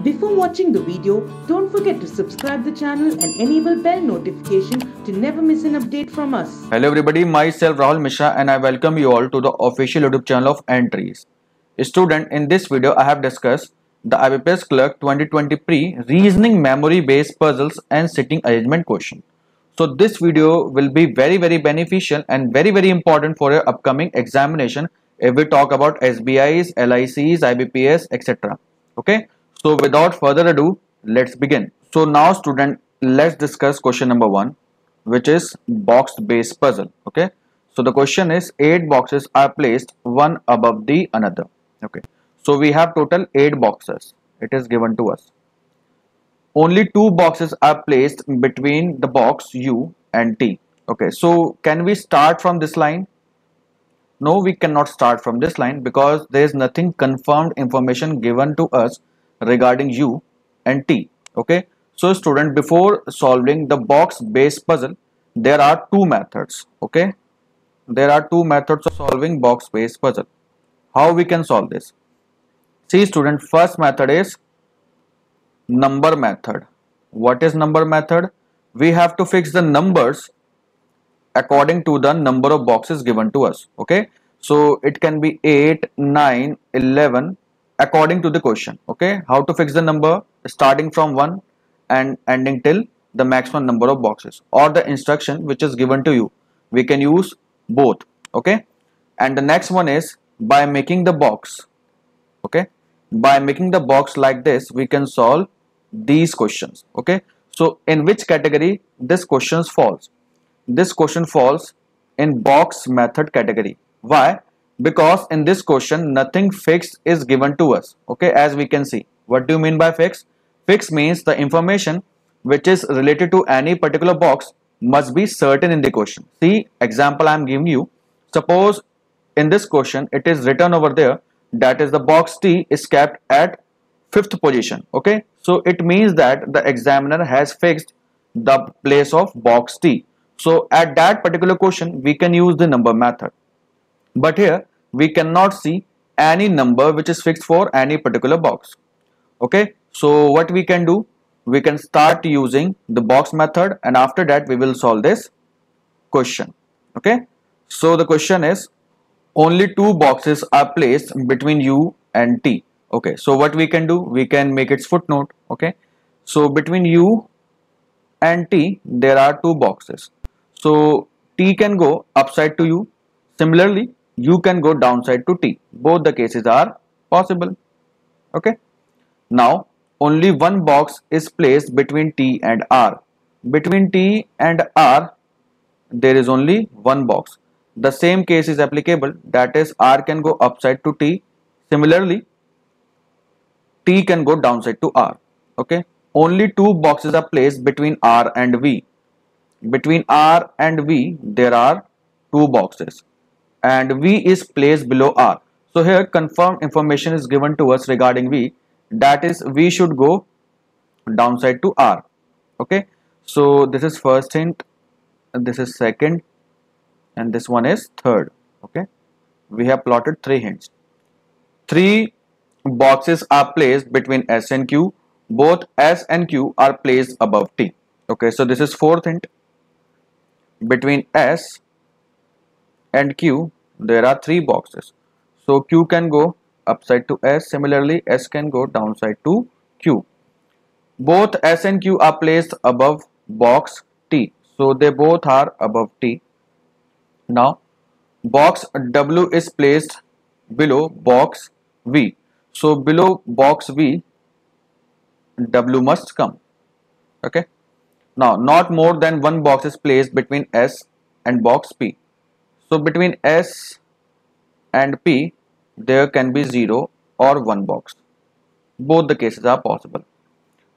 Before watching the video, don't forget to subscribe the channel and enable bell notification to never miss an update from us. Hello everybody, myself Rahul Mishra and I welcome you all to the official YouTube channel of Entries. Student, in this video I have discussed the IBPS Clerk 2020 Pre Reasoning Memory Based Puzzles and Sitting Arrangement question. So this video will be very beneficial and very important for your upcoming examination if we talk about SBIs, LICs, IBPS, etc. Okay. So without further ado, let's begin. So now student, let's discuss question number 1, which is box based puzzle. Okay. So the question is 8 boxes are placed one above the another. Okay. So we have total 8 boxes. It is given to us. Only 2 boxes are placed between the box U and T. Okay. So can we start from this line? No, we cannot start from this line because there is nothing confirmed information given to us regarding U and T. Okay. So student, before solving the box based puzzle, there are 2 methods. Okay. There are 2 methods of solving box based puzzle. How we can solve this? See student, first method is number method. What is number method? We have to fix the numbers according to the number of boxes given to us. Okay. So it can be 8, 9, 11 according to the question. Okay. How to fix the number? Starting from 1 and ending till the maximum number of boxes, or the instruction which is given to you. We can use both. Okay. And the next one is by making the box. Okay. By making the box like this, we can solve these questions. Okay. So in which category this question falls? This question falls in box method category. Why? Because in this question nothing fixed is given to us. Okay, as we can see. What do you mean by fixed? Fixed means the information which is related to any particular box must be certain in the question. See, example I am giving you. Suppose in this question it is written over there, that is the box T is kept at 5th position. Okay, so it means that the examiner has fixed the place of box T. So at that particular question we can use the number method. But here we cannot see any number which is fixed for any particular box. Okay, so what we can do? We can start using the box method, and after that we will solve this question. Okay, so the question is only 2 boxes are placed between U and T. Okay, so what we can do? We can make its footnote. Okay, so between U and T there are 2 boxes. So T can go upside to U. Similarly, U can go downside to T. Both the cases are possible. Okay. Now, only 1 box is placed between T and R. Between T and R, there is only 1 box. The same case is applicable. That is, R can go upside to T. Similarly, T can go downside to R. Okay. Only 2 boxes are placed between R and V. Between R and V, there are 2 boxes. And V is placed below R. So here confirmed information is given to us regarding V, that is V should go downside to R. Okay, so this is first hint, this is second, and this one is third. Okay, we have plotted 3 hints. 3 boxes are placed between S and Q. Both S and Q are placed above T. Okay, so this is fourth hint. Between S and Q there are 3 boxes. So Q can go upside to S. Similarly, S can go downside to Q. Both S and Q are placed above box T. So they both are above T. Now box W is placed below box V. So below box V, W must come. Okay. Now not more than 1 box is placed between S and box P. So between S and P there can be 0 or 1 box. Both the cases are possible.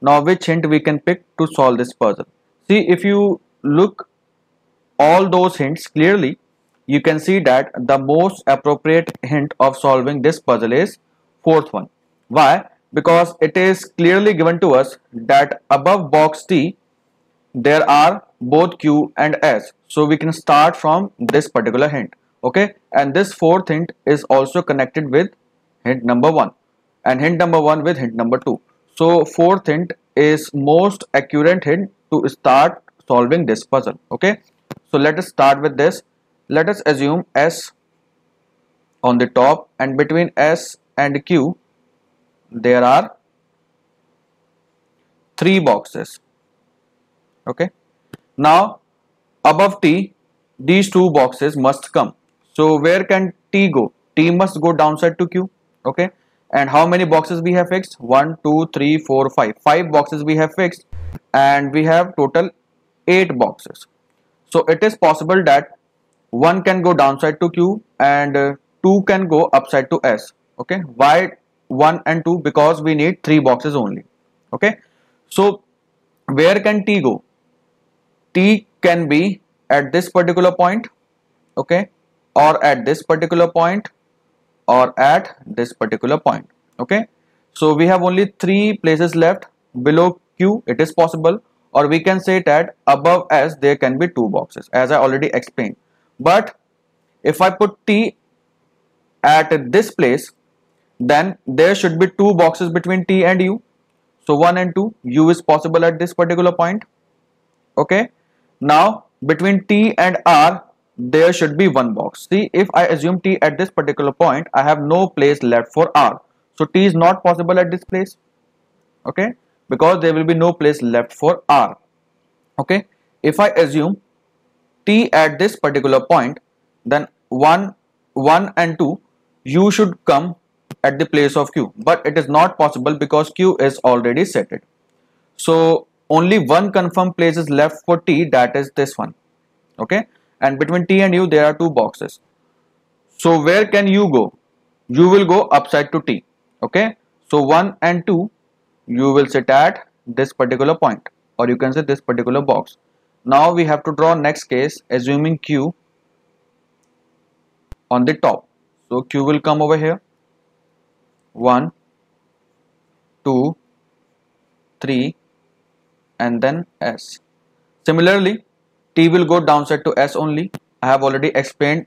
Now which hint we can pick to solve this puzzle? See, if you look all those hints clearly, you can see that the most appropriate hint of solving this puzzle is 4th one. Why? Because it is clearly given to us that above box T there are both Q and S. So we can start from this particular hint. Okay, and this 4th hint is also connected with hint number 1 and hint number 1 with hint number 2. So fourth hint is most accurate hint to start solving this puzzle. Okay, so let us start with this. Let us assume S on the top, and between S and Q there are three boxes. Okay, now above T these two boxes must come. So where can T go? T must go downside to Q. Okay, and how many boxes we have fixed? 1 2 3 4 5. 5 boxes we have fixed, and we have total 8 boxes. So it is possible that one can go downside to Q, and two can go upside to S. Okay, why 1 and 2? Because we need 3 boxes only. Okay, so where can T go? T can be at this particular point, okay, or at this particular point, or at this particular point. Okay, so we have only 3 places left. Below Q it is possible, or we can say that above S there can be 2 boxes, as I already explained. But if I put T at this place, then there should be 2 boxes between T and U. So 1 and 2, U is possible at this particular point. Okay, now between T and R there should be 1 box. See, if I assume T at this particular point, I have no place left for R. So T is not possible at this place. Okay, because there will be no place left for R. Okay, if I assume T at this particular point, then 1 and 2, U should come at the place of Q, but it is not possible because Q is already set it. So only one confirmed place is left for T, that is this one. Okay, and between T and U there are 2 boxes. So where can U go? U will go upside to T. Okay, so 1 and 2, you will sit at this particular point, or you can say this particular box. Now we have to draw next case, assuming Q on the top. So Q will come over here, 1 2 3, and then S. Similarly, T will go downside to S only. I have already explained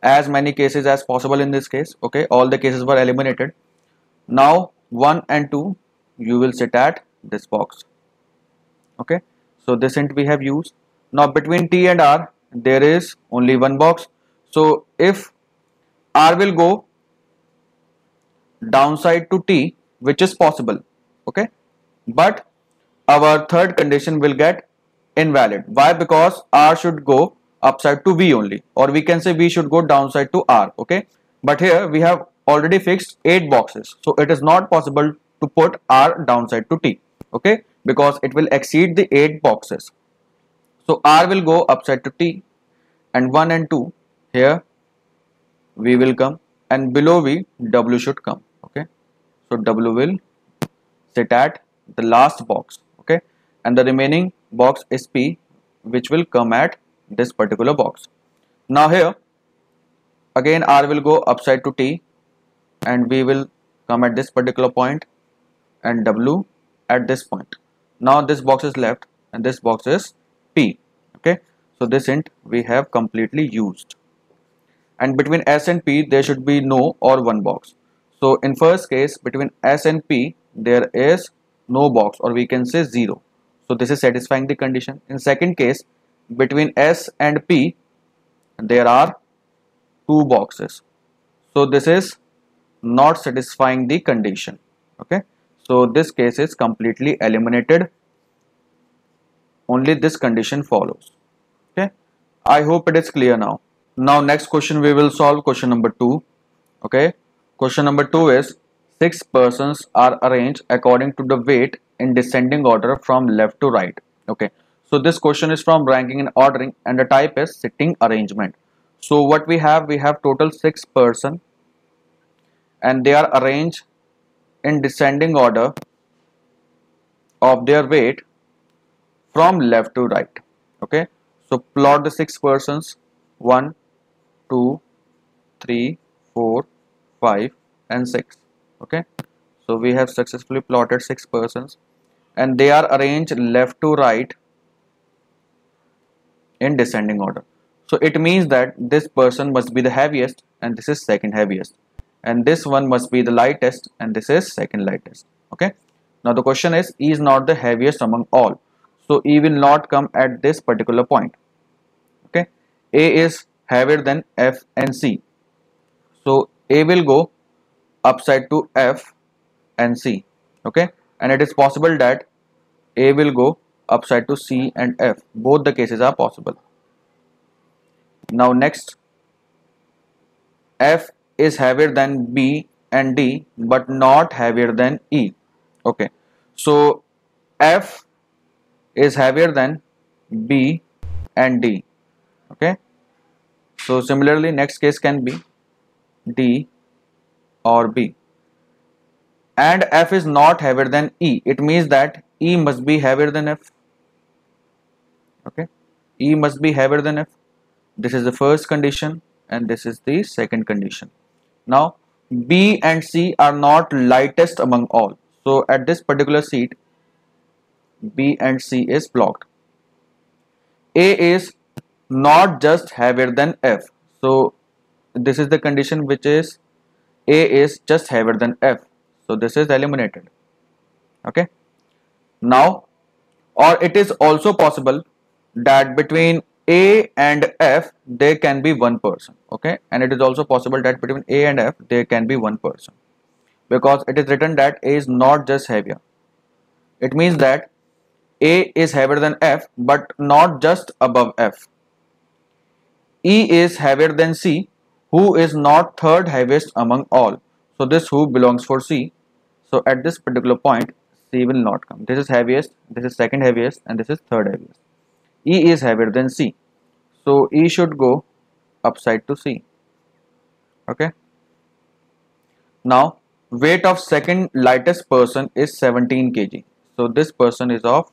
as many cases as possible in this case. Okay, all the cases were eliminated. Now 1 and 2, you will sit at this box. Okay, so this hint we have used. Now between T and R there is only 1 box. So if R will go downside to T, which is possible, okay, but our third condition will get invalid. Why? Because R should go upside to V only, or we can say V should go downside to R. Okay, but here we have already fixed 8 boxes, so it is not possible to put R downside to T. Okay, because it will exceed the 8 boxes. So R will go upside to T, and 1 and 2 here V will come, and below V W should come. Okay, so W will sit at the last box. Okay, and the remaining box is P, which will come at this particular box. Now here again R will go upside to T, and V will come at this particular point, and W at this point. Now this box is left, and this box is P. Okay, so this hint we have completely used. And between S and P there should be no or 1 box. So in first case, between S and P there is no box, or we can say 0. So this is satisfying the condition. In second case, between S and P there are 2 boxes. So this is not satisfying the condition. Okay, so this case is completely eliminated. Only this condition follows. Okay, I hope it is clear now. Now next question we will solve, question number 2. Okay, question number 2 is 6 persons are arranged according to the weight in descending order from left to right. Okay, so this question is from ranking and ordering, and the type is sitting arrangement. So what we have total 6 persons, and they are arranged in descending order of their weight from left to right. Okay, so plot the 6 persons, 1 2 3 4 5 and 6. Okay, so we have successfully plotted 6 persons, and they are arranged left to right in descending order. So it means that this person must be the heaviest, and this is second heaviest, and this one must be the lightest, and this is second lightest. Okay, Now the question is, E is not the heaviest among all, so E will not come at this particular point. Okay, A is heavier than F and C, so A will go upside to F and C. Okay, and it is possible that A will go upside to C and F. Both the cases are possible. Now next, F is heavier than B and D but not heavier than E. Okay, so F is heavier than B and D. Okay, so similarly next case can be D or B, and F is not heavier than E. It means that E must be heavier than F. Okay, E must be heavier than F. This is the first condition and this is the second condition. Now B and C are not lightest among all, so at this particular seat B and C is blocked. A is not just heavier than F, so this is the condition which is A is just heavier than F, so this is eliminated. Okay, now, or it is also possible that between A and F there can be one person. Okay, and it is also possible that between A and F there can be one person, because it is written that A is not just heavier. It means that A is heavier than F but not just above F. E is heavier than C, who is not third heaviest among all, so this who belongs for C. So at this particular point C will not come. This is heaviest, this is second heaviest, and this is third heaviest. E is heavier than C, so E should go upside to C. Okay, now weight of second lightest person is 17 kg, so this person is of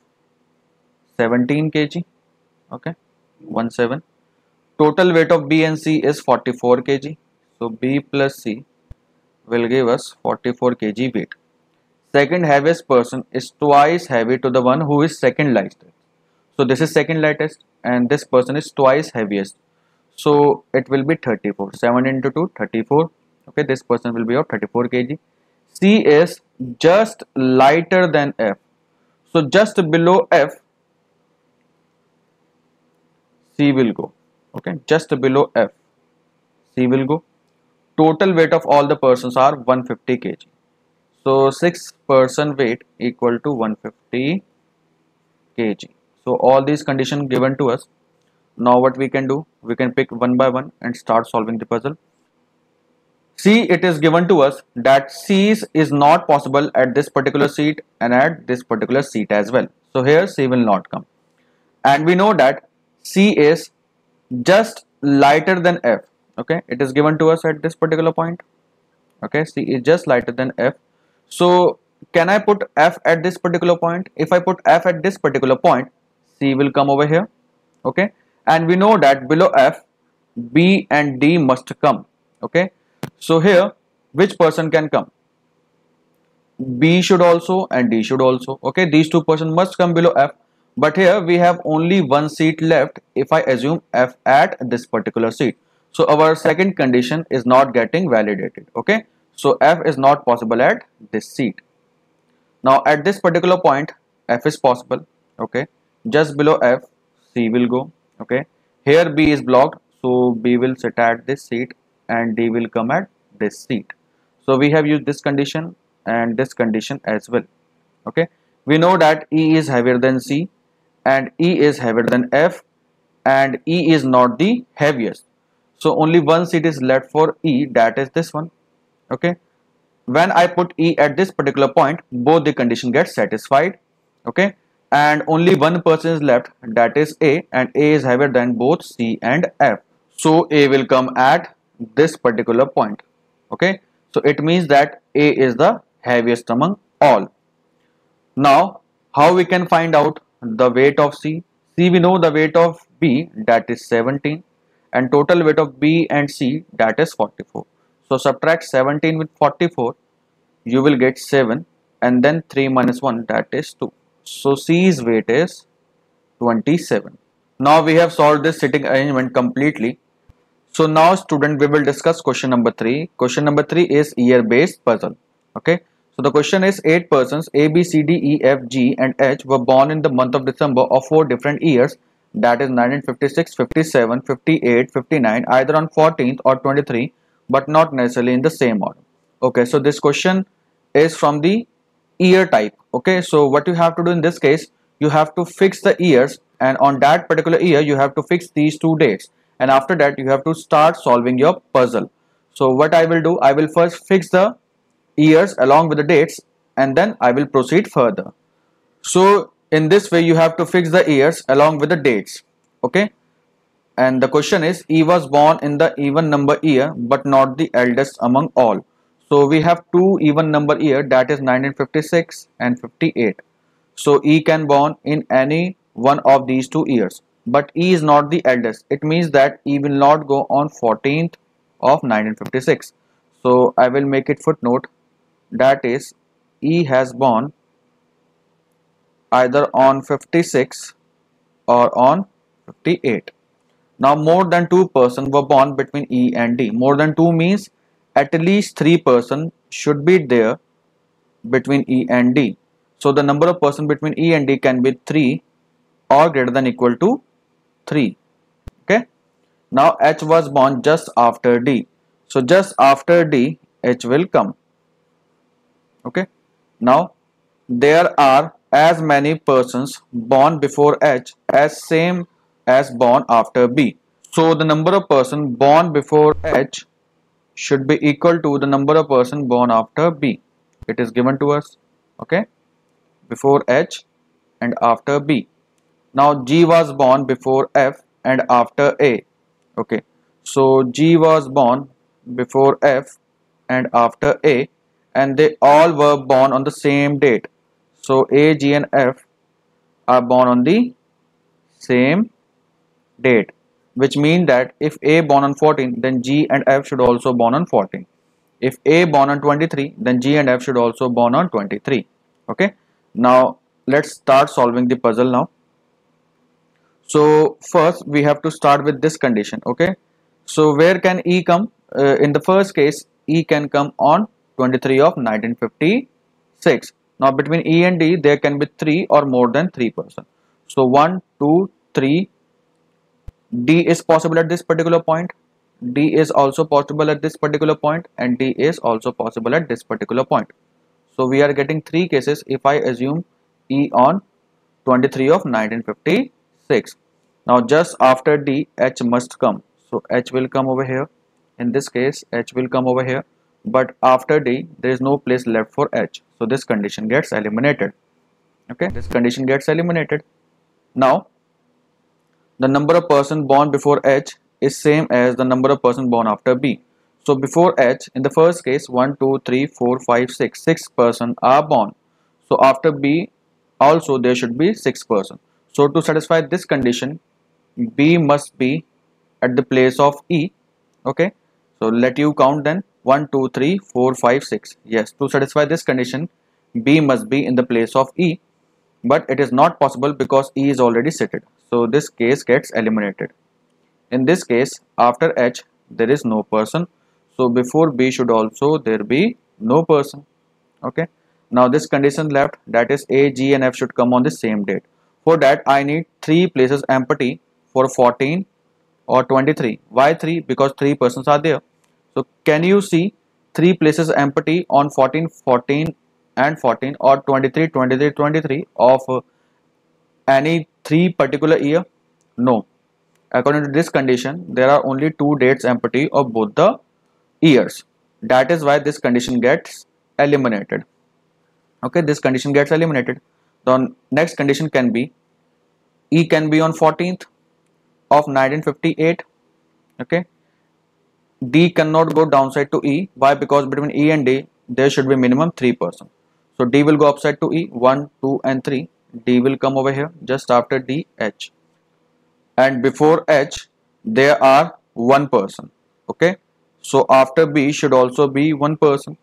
17 kg. Okay, 17. Total weight of B and C is 44 kg, so B plus C will give us 44 kg weight. Second heaviest person is twice heavy to the one who is second lightest. So this is second lightest and this person is twice heaviest. So it will be 34. 7 into 2, 34. Okay, this person will be of 34 kg. C is just lighter than F. So just below F, C will go. Okay, just below F, C will go. Total weight of all the persons are 150 kg. So 6 person weight equal to 150 kg. So all these conditions given to us. Now what we can do, we can pick one by one and start solving the puzzle. See, it is given to us that C is not possible at this particular seat and at this particular seat as well. So here C will not come. And we know that C is just lighter than F. Okay, it is given to us at this particular point. Okay, C is just lighter than F. So can I put F at this particular point? If I put F at this particular point, C will come over here. Okay, and we know that below F, B and D must come. Okay, so here which person can come? B should also and D should also. Okay, these two persons must come below F. But here we have only one seat left if I assume F at this particular seat. So our second condition is not getting validated. Okay, so F is not possible at this seat. Now at this particular point F is possible. Okay, just below F C will go. Okay, here B is blocked, so B will sit at this seat and D will come at this seat. So we have used this condition and this condition as well. Okay, we know that E is heavier than C and E is heavier than F and E is not the heaviest. So only one seat is left for E, that is this one. Okay, when I put E at this particular point, both the condition gets satisfied. Okay, and only one person is left, that is A, and A is heavier than both C and F. So A will come at this particular point. Okay, so it means that A is the heaviest among all. Now how we can find out the weight of C? C, we know the weight of B, that is 17, and total weight of B and C, that is 44. So subtract 17 with 44, you will get 7, and then 3 minus 1, that is 2. So C's weight is 27. Now we have solved this sitting arrangement completely. So now student, we will discuss question number 3. Question number 3 is year based puzzle. Okay, So the question is 8 persons A, B, C, D, E, F, G and H were born in the month of December of 4 different years, that is 1956, 57, 58, 59, either on 14th or 23, but not necessarily in the same order. Okay, so this question is from the year type. Okay, so what you have to do in this case, you have to fix the years, and on that particular year you have to fix these two dates, and after that you have to start solving your puzzle. So what I will do, I will first fix the years along with the dates, and then I will proceed further. So in this way you have to fix the years along with the dates. Okay, and the question is E was born in the even number year but not the eldest among all. So we have two even number year, that is 1956 and 58. So E can born in any one of these 2 years, but E is not the eldest. It means that E will not go on 14th of 1956. So I will make it footnote, that is E has born either on 56 or on 58. Now more than 2 persons were born between E and D. More than 2 means at least 3 persons should be there between E and D. So the number of persons between E and D can be 3 or greater than equal to 3. Okay. Now H was born just after D. So just after D, H will come. Okay. Now there are as many persons born before H as same as born after B. So the number of persons born before H should be equal to the number of persons born after B. It is given to us. Okay, before H and after B. Now G was born before F and after A. Okay, so G was born before F and after A, and they all were born on the same date. So A, G and F are born on the same date, which means that if A born on 14, then G and F should also born on 14. If A born on 23, then G and F should also born on 23. Okay, now let's start solving the puzzle now. So first we have to start with this condition. Okay, so where can E come? In the first case, E can come on 23 of 1956. Now between E and D there can be 3 or more than 3 persons. So 1, 2, 3. D is possible at this particular point. D is also possible at this particular point, and D is also possible at this particular point. So we are getting 3 cases if I assume E on 23 of 1956. Now just after D, H must come. So H will come over here. In this case, H will come over here. But after D, there is no place left for H. So this condition gets eliminated. Okay, this condition gets eliminated. Now, the number of persons born before H is same as the number of persons born after B. So before H, in the first case, 1, 2, 3, 4, 5, 6. 6 persons are born. So after B, also there should be 6 persons. So to satisfy this condition, B must be at the place of E. Okay, so let you count then. 1, 2, 3, 4, 5, 6. Yes, to satisfy this condition, B must be in the place of E, but it is not possible because E is already seated. So this case gets eliminated. In this case, after H, there is no person. So before B should also there be no person. Okay. Now this condition left, that is A, G and F should come on the same date. For that I need 3 places empty for 14 or 23. Why 3? Because 3 persons are there. So can you see 3 places empty on 14, 14 and 14, or 23, 23, 23 of any 3 particular year? No. According to this condition, there are only 2 dates empty of both the years. That is why this condition gets eliminated. Okay, this condition gets eliminated. The next condition can be E can be on 14th of 1958. Okay, D cannot go downside to E. Why? Because between E and D there should be minimum 3 persons. So D will go upside to E. 1, 2 and 3. D will come over here just after D, H. And before H there are 1 person. Okay, so after B should also be 1 person.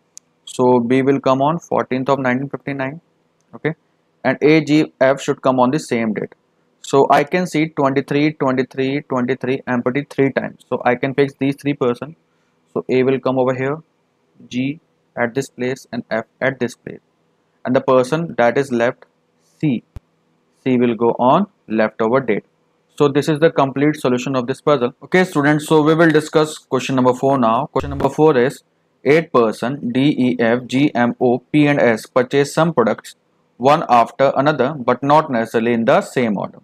So B will come on 14th of 1959. Okay, and A, G, F should come on the same date. So I can see 23, 23, 23 empty 3 times. So I can fix these 3 persons. So A will come over here, G, at this place and F at this place, and the person that is left, C will go on leftover date. So this is the complete solution of this puzzle. Okay students, so we will discuss question number 4 now. Question number 4 is 8 person D, E, F, G, M, O, P and S purchase some products one after another but not necessarily in the same order.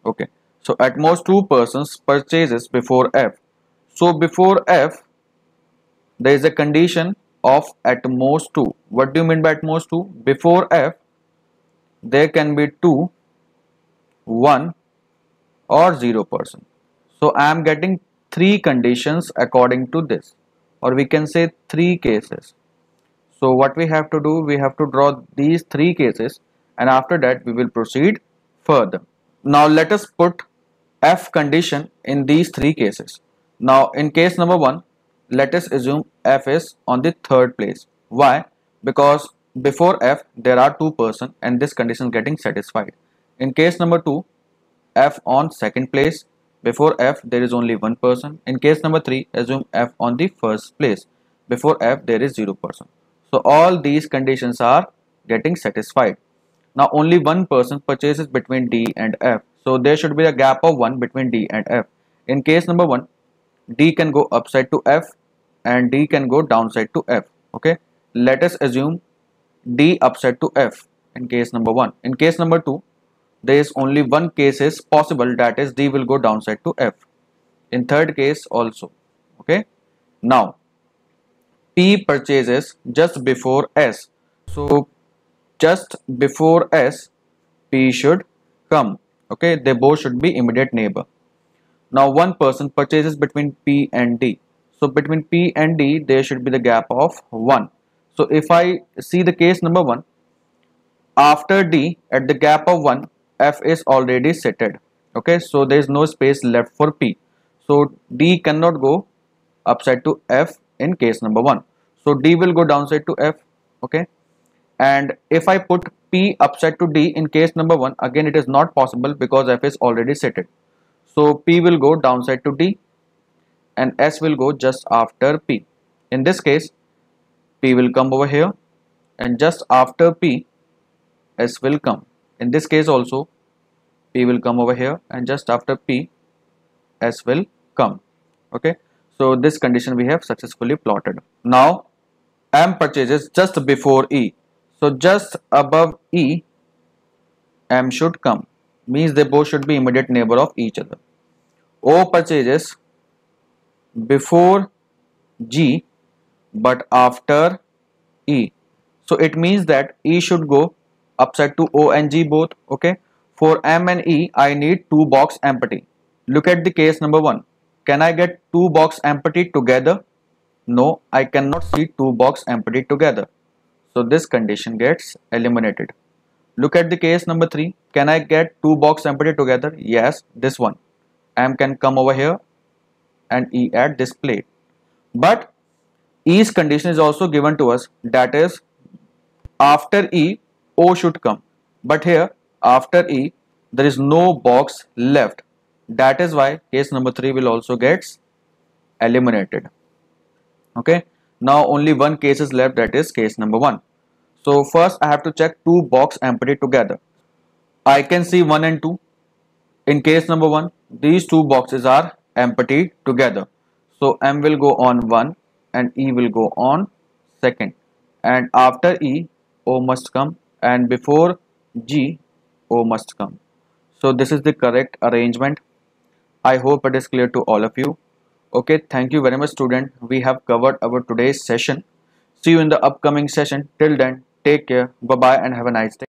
Okay, so at most 2 persons purchases before F. So before F there is a condition of at most 2. What do you mean by at most 2? Before F there can be 2, 1 or 0%. So I am getting 3 conditions according to this, or we can say 3 cases. So what we have to do, we have to draw these 3 cases, and after that we will proceed further. Now let us put F condition in these 3 cases. Now in case number 1, let us assume F is on the 3rd place. Why? Because before F there are 2 persons and this condition is getting satisfied. In case number 2, F on 2nd place. Before F there is only 1 person. In case number 3, assume F on the 1st place. Before F there is 0%. So all these conditions are getting satisfied. Now only 1 person purchases between D and F. So there should be a gap of 1 between D and F. In case number 1, D can go upside to F and D can go downside to F. Okay, let us assume D upside to F in case number 1. In case number 2, there is only one case is possible, that is D will go downside to F. In 3rd case also. Okay, now P purchases just before S. So just before S, P should come. Okay, they both should be immediate neighbor. Now 1 person purchases between P and D. So between P and D there should be the gap of 1. So if I see the case number 1, after D at the gap of 1, F is already settled. Okay, so there is no space left for P. So D cannot go upside to F in case number 1. So D will go downside to F. Okay, and if I put P upside to D in case number 1, again it is not possible because F is already settled. So P will go downside to D and S will go just after P. In this case, P will come over here and just after P, S will come. In this case also, P will come over here and just after P, S will come. Okay, so this condition we have successfully plotted. Now M purchases just before E. So just above E, M should come. Means they both should be immediate neighbor of each other. O purchases before G but after E. So it means that E should go upside to O and G both. Okay, for M and E I need 2 box empty. Look at the case number 1. Can I get 2 box empty together? No, I cannot see 2 box empty together. So this condition gets eliminated. Look at the case number 3. Can I get 2 box empty together? Yes, this one. M can come over here and E at this plate. But E's condition is also given to us, that is after E, O should come. But here after E, there is no box left. That is why case number 3 will also get eliminated. Okay, now only one case is left, that is case number 1. So first I have to check 2 box empty together. I can see 1 and 2. In case number 1, these 2 boxes are empty together. So M will go on 1 and E will go on 2nd. And after E, O must come, and before G, O must come. So this is the correct arrangement. I hope it is clear to all of you. Okay, thank you very much student. We have covered our today's session. See you in the upcoming session. Till then, take care. Bye bye and have a nice day.